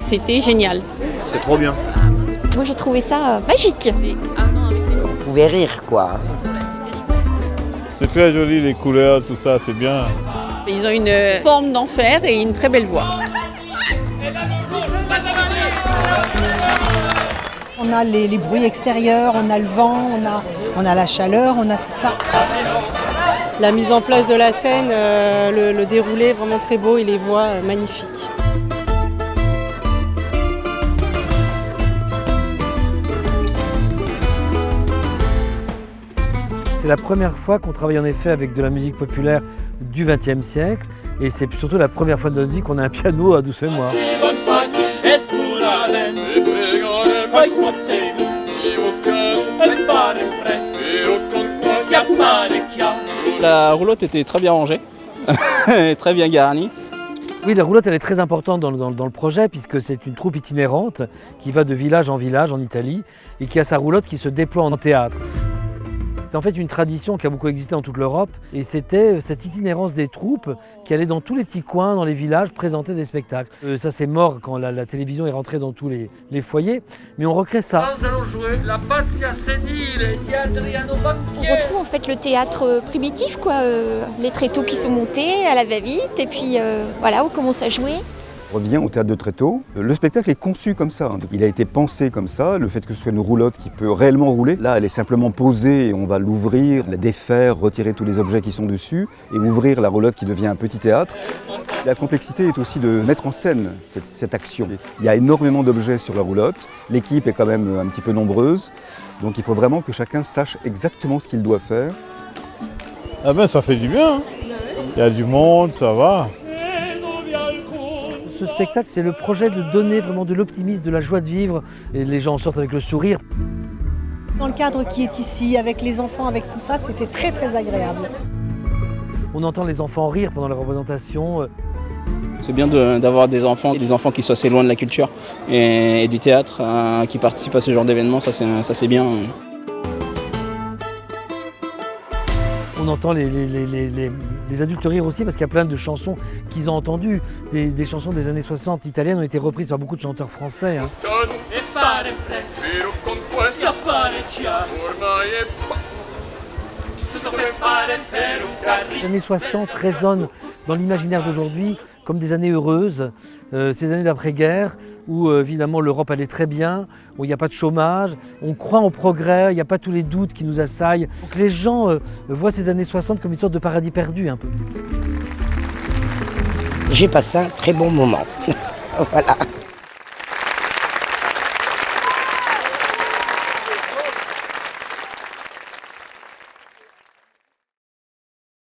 c'était génial. C'est trop bien. Moi j'ai trouvé ça magique. On pouvait rire quoi. C'est très joli, les couleurs, tout ça, c'est bien. Ils ont une forme d'enfer et une très belle voix. On a les bruits extérieurs, on a le vent, on a la chaleur, on a tout ça. La mise en place de la scène, le déroulé vraiment très beau et les voix magnifiques. C'est la première fois qu'on travaille en effet avec de la musique populaire du XXe siècle et c'est surtout la première fois de notre vie qu'on a un piano à 12 mémoires. La roulotte était très bien rangée, très bien garnie. Oui, la roulotte elle est très importante dans le projet puisque c'est une troupe itinérante qui va de village en Italie et qui a sa roulotte qui se déploie en théâtre. C'est en fait une tradition qui a beaucoup existé dans toute l'Europe et c'était cette itinérance des troupes qui allait dans tous les petits coins, dans les villages, présenter des spectacles. Ça c'est mort quand la télévision est rentrée dans tous les foyers, mais on recrée ça. Nous allons jouer la Pazzia Senile di Adriano Banchieri. On retrouve en fait le théâtre primitif, quoi, les tréteaux qui sont montés à la va-vite et puis voilà, on commence à jouer. On revient au théâtre de Tréteaux. Le spectacle est conçu comme ça. Il a été pensé comme ça. Le fait que ce soit une roulotte qui peut réellement rouler, là elle est simplement posée et on va l'ouvrir, la défaire, retirer tous les objets qui sont dessus et ouvrir la roulotte qui devient un petit théâtre. La complexité est aussi de mettre en scène cette action. Il y a énormément d'objets sur la roulotte. L'équipe est quand même un petit peu nombreuse. Donc il faut vraiment que chacun sache exactement ce qu'il doit faire. Ah ben ça fait du bien. Il y a du monde, ça va. Ce spectacle, c'est le projet de donner vraiment de l'optimisme, de la joie de vivre et les gens en sortent avec le sourire. Dans le cadre qui est ici, avec les enfants, avec tout ça, c'était très très agréable. On entend les enfants rire pendant la représentation. C'est bien d'avoir des enfants qui sont assez loin de la culture et du théâtre, qui participent à ce genre d'événements, ça c'est bien. On entend les adultes rire aussi parce qu'il y a plein de chansons qu'ils ont entendues. Des chansons des années 60 italiennes ont été reprises par beaucoup de chanteurs français. Les années 60 résonnent dans l'imaginaire d'aujourd'hui comme des années heureuses, ces années d'après-guerre où évidemment l'Europe allait très bien, où il n'y a pas de chômage, on croit au progrès, il n'y a pas tous les doutes qui nous assaillent. Donc les gens voient ces années 60 comme une sorte de paradis perdu un peu. J'ai passé un très bon moment. Voilà.